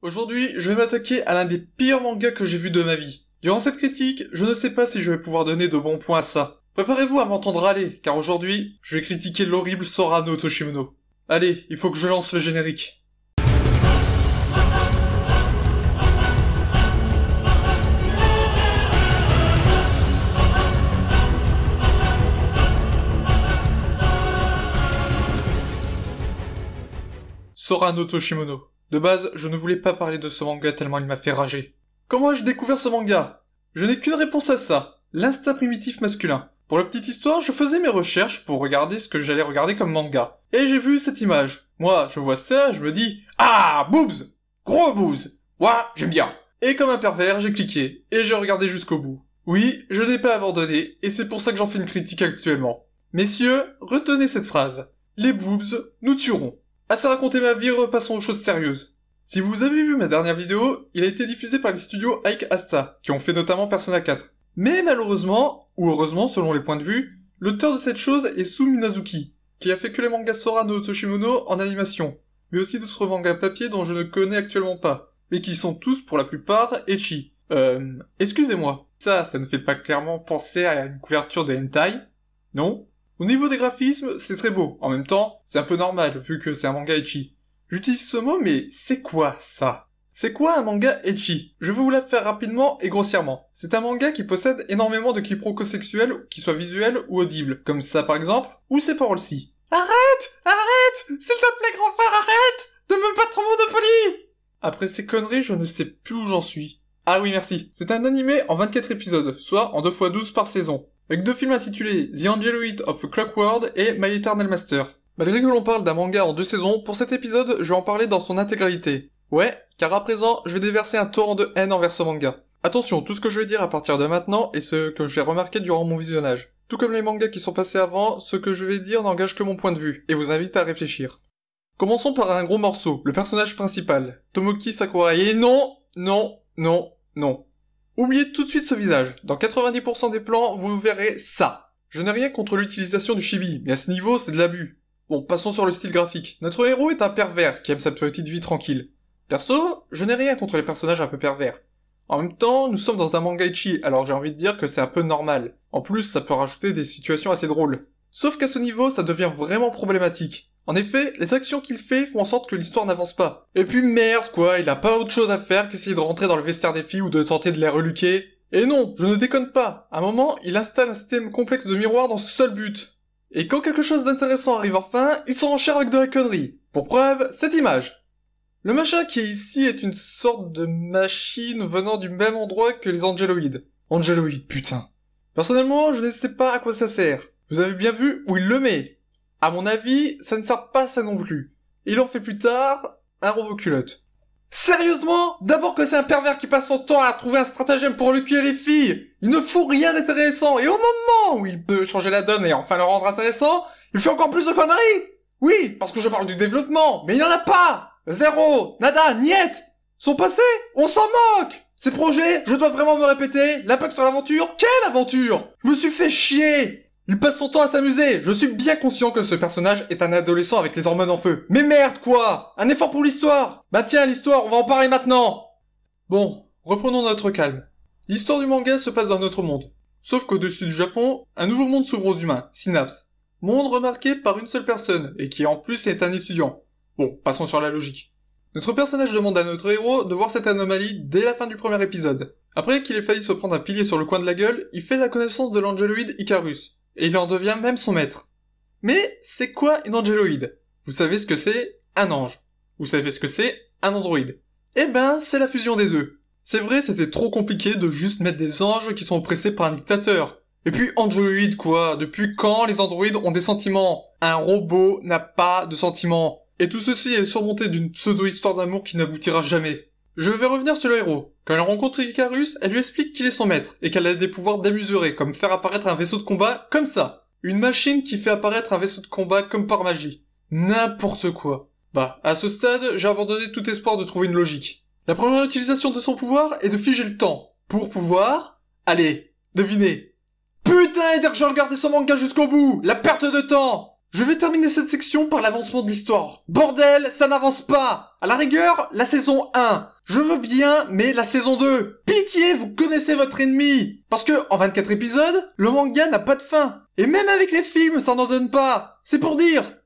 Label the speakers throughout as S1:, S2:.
S1: Aujourd'hui, je vais m'attaquer à l'un des pires mangas que j'ai vu de ma vie. Durant cette critique, je ne sais pas si je vais pouvoir donner de bons points à ça. Préparez-vous à m'entendre râler, car aujourd'hui, je vais critiquer l'horrible Sora no Toshimono. Allez, il faut que je lance le générique. Sora no Toshimono. De base, je ne voulais pas parler de ce manga tellement il m'a fait rager. Comment ai-je découvert ce manga? Je n'ai qu'une réponse à ça. L'instinct primitif masculin. Pour la petite histoire, je faisais mes recherches pour regarder ce que j'allais regarder comme manga. Et j'ai vu cette image. Moi, je vois ça, je me dis « Ah, boobs! Gros boobs! Ouah, j'aime bien !» Et comme un pervers, j'ai cliqué, et j'ai regardé jusqu'au bout. Oui, je n'ai pas abandonné, et c'est pour ça que j'en fais une critique actuellement. Messieurs, retenez cette phrase. Les boobs nous tueront. Assez raconté ma vie, repassons aux choses sérieuses. Si vous avez vu ma dernière vidéo, il a été diffusé par les studios Ike Asta, qui ont fait notamment Persona 4. Mais malheureusement, ou heureusement selon les points de vue, l'auteur de cette chose est Sou Minazuki, qui a fait que les mangas Sora no Toshimono en animation, mais aussi d'autres mangas papier dont je ne connais actuellement pas, mais qui sont tous pour la plupart ecchi. Excusez-moi, ça ne fait pas clairement penser à une couverture de hentai? Non? Au niveau des graphismes, c'est très beau. En même temps, c'est un peu normal, vu que c'est un manga ecchi. J'utilise ce mot, mais c'est quoi ça? C'est quoi un manga ecchi? Je vais vous la faire rapidement et grossièrement. C'est un manga qui possède énormément de quiproquos sexuels, qu'ils soient visuels ou audibles, comme ça par exemple, ou ces paroles-ci. Arrête! Arrête! S'il te plaît, grand frère, arrête! De me battre en Monopoly! Après ces conneries, je ne sais plus où j'en suis. Ah oui, merci. C'est un animé en 24 épisodes, soit en 2x12 par saison, avec deux films intitulés The Angeloid of a Clockwork et My Eternal Master. Malgré que l'on parle d'un manga en 2 saisons, pour cet épisode, je vais en parler dans son intégralité. Ouais, car à présent, je vais déverser un torrent de haine envers ce manga. Attention, tout ce que je vais dire à partir de maintenant est ce que j'ai remarqué durant mon visionnage. Tout comme les mangas qui sont passés avant, ce que je vais dire n'engage que mon point de vue, et vous invite à réfléchir. Commençons par un gros morceau, le personnage principal, Tomoki Sakurai, et non. Oubliez tout de suite ce visage. Dans 90% des plans, vous verrez ça. Je n'ai rien contre l'utilisation du chibi, mais à ce niveau, c'est de l'abus. Bon, passons sur le style graphique. Notre héros est un pervers qui aime sa petite vie tranquille. Perso, je n'ai rien contre les personnages un peu pervers. En même temps, nous sommes dans un manga ecchi, alors j'ai envie de dire que c'est un peu normal. En plus, ça peut rajouter des situations assez drôles. Sauf qu'à ce niveau, ça devient vraiment problématique. En effet, les actions qu'il fait font en sorte que l'histoire n'avance pas. Et puis merde quoi, il a pas autre chose à faire qu'essayer de rentrer dans le vestiaire des filles ou de tenter de les reluquer. Et non, je ne déconne pas. À un moment, il installe un système complexe de miroirs dans ce seul but. Et quand quelque chose d'intéressant arrive enfin, il s'enchère avec de la connerie. Pour preuve, cette image. Le machin qui est ici est une sorte de machine venant du même endroit que les Angeloïdes. Angeloïdes, putain. Personnellement, je ne sais pas à quoi ça sert. Vous avez bien vu où il le met. À mon avis, ça ne sert pas ça non plus. Il en fait plus tard un robot culotte. Sérieusement? D'abord que c'est un pervers qui passe son temps à trouver un stratagème pour recueillir les filles. Il ne fout rien d'intéressant. Et au moment où il peut changer la donne et enfin le rendre intéressant, il fait encore plus de conneries. Oui, parce que je parle du développement, mais il n'y en a pas. Zéro, nada, niet. Son passé, on s'en moque. Ces projets, je dois vraiment me répéter, l'impact sur l'aventure, quelle aventure? Je me suis fait chier. Il passe son temps à s'amuser. Je suis bien conscient que ce personnage est un adolescent avec les hormones en feu. Mais merde quoi! Un effort pour l'histoire! Bah tiens, l'histoire, on va en parler maintenant! Bon, reprenons notre calme. L'histoire du manga se passe dans notre monde. Sauf qu'au-dessus du Japon, un nouveau monde s'ouvre aux humains, Synapse. Monde remarqué par une seule personne, et qui en plus est un étudiant. Bon, passons sur la logique. Notre personnage demande à notre héros de voir cette anomalie dès la fin du premier épisode. Après qu'il ait failli se prendre un pilier sur le coin de la gueule, il fait la connaissance de l'Angeloïde Icarus. Et il en devient même son maître. Mais c'est quoi une Angeloïde? Vous savez ce que c'est? Un ange. Vous savez ce que c'est? Un androïde. Eh ben, c'est la fusion des deux. C'est vrai, c'était trop compliqué de juste mettre des anges qui sont oppressés par un dictateur. Et puis Angeloïde quoi? Depuis quand les androïdes ont des sentiments? Un robot n'a pas de sentiments. Et tout ceci est surmonté d'une pseudo-histoire d'amour qui n'aboutira jamais. Je vais revenir sur le héros. Quand elle rencontre Icarus, elle lui explique qu'il est son maître, et qu'elle a des pouvoirs d'amuserie, comme faire apparaître un vaisseau de combat comme ça. Une machine qui fait apparaître un vaisseau de combat comme par magie. N'importe quoi. Bah, à ce stade, j'ai abandonné tout espoir de trouver une logique. La première utilisation de son pouvoir est de figer le temps. Pour pouvoir... Allez, devinez. Putain, et dire que j'ai regardé ce manga jusqu'au bout! La perte de temps! Je vais terminer cette section par l'avancement de l'histoire. Bordel, ça n'avance pas! À la rigueur, la saison 1. Je veux bien, mais la saison 2. Pitié, vous connaissez votre ennemi! Parce que, en 24 épisodes, le manga n'a pas de fin. Et même avec les films, ça n'en donne pas. C'est pour dire.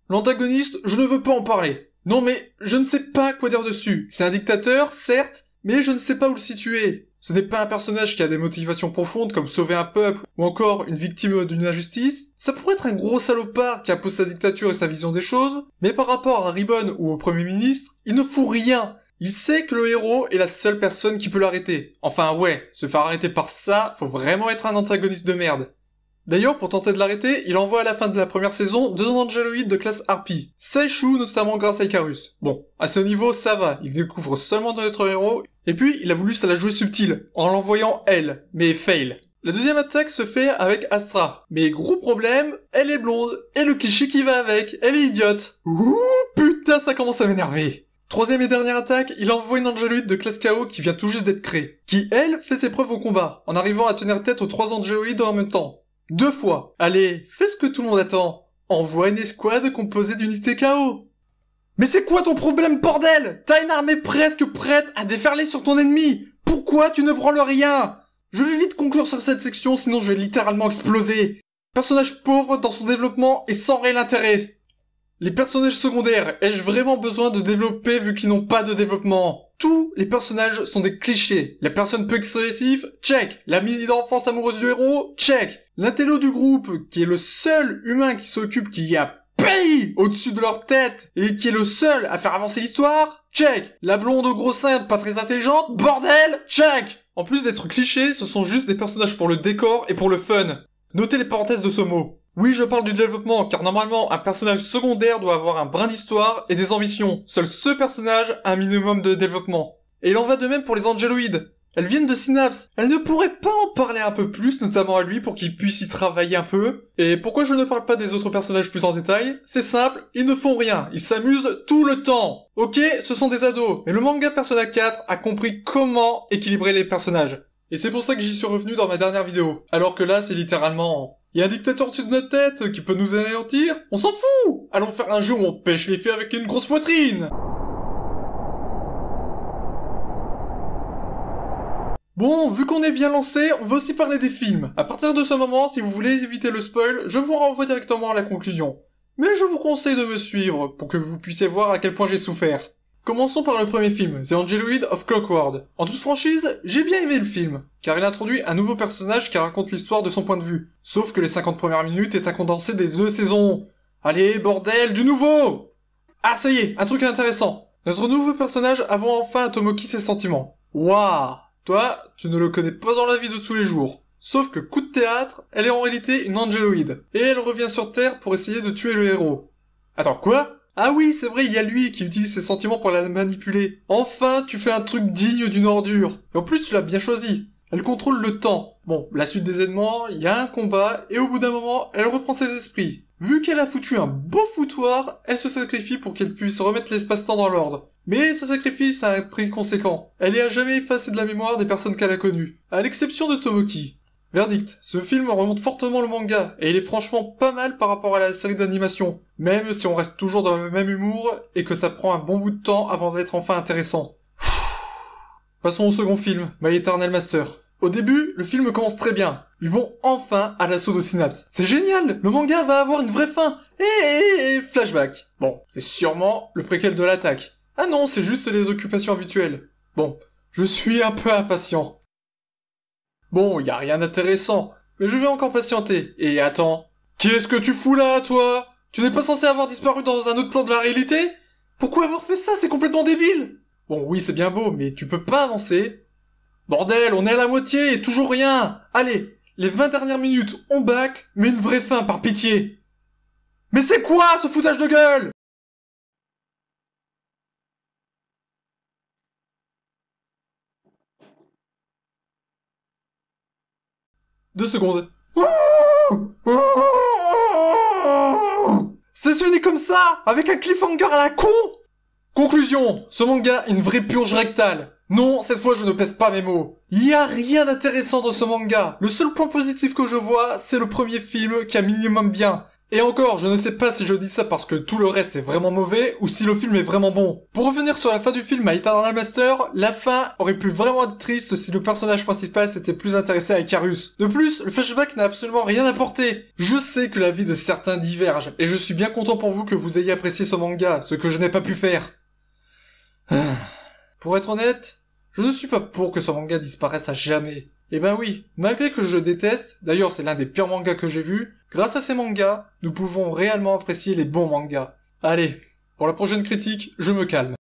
S1: L'antagoniste, je ne veux pas en parler. Non mais, je ne sais pas quoi dire dessus. C'est un dictateur, certes, mais je ne sais pas où le situer. Ce n'est pas un personnage qui a des motivations profondes comme sauver un peuple ou encore une victime d'une injustice. Ça pourrait être un gros salopard qui impose sa dictature et sa vision des choses, mais par rapport à Ribbon ou au Premier ministre, il ne fout rien. Il sait que le héros est la seule personne qui peut l'arrêter. Enfin ouais, se faire arrêter par ça, faut vraiment être un antagoniste de merde. D'ailleurs, pour tenter de l'arrêter, il envoie à la fin de la première saison 2 androïdes de classe Harpy. Saishu notamment grâce à Icarus. Bon, à ce niveau, ça va, il découvre seulement notre héros, et puis il a voulu se la jouer subtile, en l'envoyant elle, mais fail. La deuxième attaque se fait avec Astra, mais gros problème, elle est blonde, et le cliché qui va avec, elle est idiote. Ouh, putain, ça commence à m'énerver. Troisième et dernière attaque, il envoie une androïde de classe KO qui vient tout juste d'être créée, qui elle, fait ses preuves au combat, en arrivant à tenir tête aux 3 androïdes en même temps. 2 fois. Allez, fais ce que tout le monde attend. Envoie une escouade composée d'unités KO. Mais c'est quoi ton problème, bordel? T'as une armée presque prête à déferler sur ton ennemi. Pourquoi tu ne branles rien? Je vais vite conclure sur cette section, sinon je vais littéralement exploser. Personnage pauvre dans son développement et sans réel intérêt. Les personnages secondaires, ai-je vraiment besoin de développer vu qu'ils n'ont pas de développement? Tous les personnages sont des clichés. La personne peu expressive, check. L'amie d'enfance amoureuse du héros, check. L'intello du groupe, qui est le seul humain qui s'occupe, qui a pays au-dessus de leur tête, et qui est le seul à faire avancer l'histoire, check. La blonde au gros sein pas très intelligente, bordel, check. En plus d'être clichés, ce sont juste des personnages pour le décor et pour le fun. Notez les parenthèses de ce mot. Oui, je parle du développement, car normalement, un personnage secondaire doit avoir un brin d'histoire et des ambitions. Seul ce personnage a un minimum de développement. Et il en va de même pour les angéloïdes. Elles viennent de Synapse. Elles ne pourraient pas en parler un peu plus, notamment à lui, pour qu'il puisse y travailler un peu. Et pourquoi je ne parle pas des autres personnages plus en détail? C'est simple, ils ne font rien. Ils s'amusent tout le temps. Ok, ce sont des ados, mais le manga Persona 4 a compris comment équilibrer les personnages. Et c'est pour ça que j'y suis revenu dans ma dernière vidéo. Alors que là, c'est littéralement... Il y a un dictateur au-dessus de notre tête qui peut nous anéantir? On s'en fout! Allons faire un jeu où on pêche les fées avec une grosse poitrine! Bon, vu qu'on est bien lancé, on va aussi parler des films. À partir de ce moment, si vous voulez éviter le spoil, je vous renvoie directement à la conclusion. Mais je vous conseille de me suivre, pour que vous puissiez voir à quel point j'ai souffert. Commençons par le premier film, The Android of Clockwork. En toute franchise, j'ai bien aimé le film, car il introduit un nouveau personnage qui raconte l'histoire de son point de vue. Sauf que les 50 premières minutes est un condensé des 2 saisons. Allez, bordel, du nouveau! Ah, ça y est, un truc intéressant. Notre nouveau personnage avoue enfin à Tomoki ses sentiments. Waouh! Toi, tu ne le connais pas dans la vie de tous les jours. Sauf que coup de théâtre, elle est en réalité une angéloïde, et elle revient sur Terre pour essayer de tuer le héros. Attends, quoi? Ah oui, c'est vrai, il y a lui qui utilise ses sentiments pour la manipuler. Enfin, tu fais un truc digne d'une ordure. Et en plus, tu l'as bien choisi. Elle contrôle le temps. Bon, la suite des événements, il y a un combat, et au bout d'un moment, elle reprend ses esprits. Vu qu'elle a foutu un beau foutoir, elle se sacrifie pour qu'elle puisse remettre l'espace-temps dans l'ordre. Mais ce sacrifice a un prix conséquent. Elle est à jamais effacée de la mémoire des personnes qu'elle a connues. À l'exception de Tomoki. Verdict, ce film remonte fortement le manga, et il est franchement pas mal par rapport à la série d'animation, même si on reste toujours dans le même humour, et que ça prend un bon bout de temps avant d'être enfin intéressant. Passons au second film, My Eternal Master. Au début, le film commence très bien. Ils vont enfin à l'assaut de Synapse. C'est génial, le manga va avoir une vraie fin. Et flashback. Bon, c'est sûrement le préquel de l'attaque. Ah non, c'est juste les occupations habituelles. Bon, je suis un peu impatient. Bon, y a rien d'intéressant, mais je vais encore patienter. Et attends, qu'est-ce que tu fous là, toi? Tu n'es pas censé avoir disparu dans un autre plan de la réalité? Pourquoi avoir fait ça? C'est complètement débile! Bon, oui, c'est bien beau, mais tu peux pas avancer. Bordel, on est à la moitié et toujours rien! Allez, les 20 dernières minutes, on back, mais une vraie fin, par pitié! Mais c'est quoi, ce foutage de gueule? Deux secondes. C'est fini comme ça, avec un cliffhanger à la con. Conclusion, ce manga est une vraie purge rectale. Non, cette fois je ne pèse pas mes mots. Il y a rien d'intéressant dans ce manga. Le seul point positif que je vois, c'est le premier film qui est un minimum bien. Et encore, je ne sais pas si je dis ça parce que tout le reste est vraiment mauvais ou si le film est vraiment bon. Pour revenir sur la fin du film à Eternal Master, la fin aurait pu vraiment être triste si le personnage principal s'était plus intéressé à Icarus. De plus, le flashback n'a absolument rien apporté. Je sais que la vie de certains diverge, et je suis bien content pour vous que vous ayez apprécié ce manga, ce que je n'ai pas pu faire. Pour être honnête, je ne suis pas pour que ce manga disparaisse à jamais. Eh ben oui, malgré que je le déteste, d'ailleurs c'est l'un des pires mangas que j'ai vus, grâce à ces mangas, nous pouvons réellement apprécier les bons mangas. Allez, pour la prochaine critique, je me calme.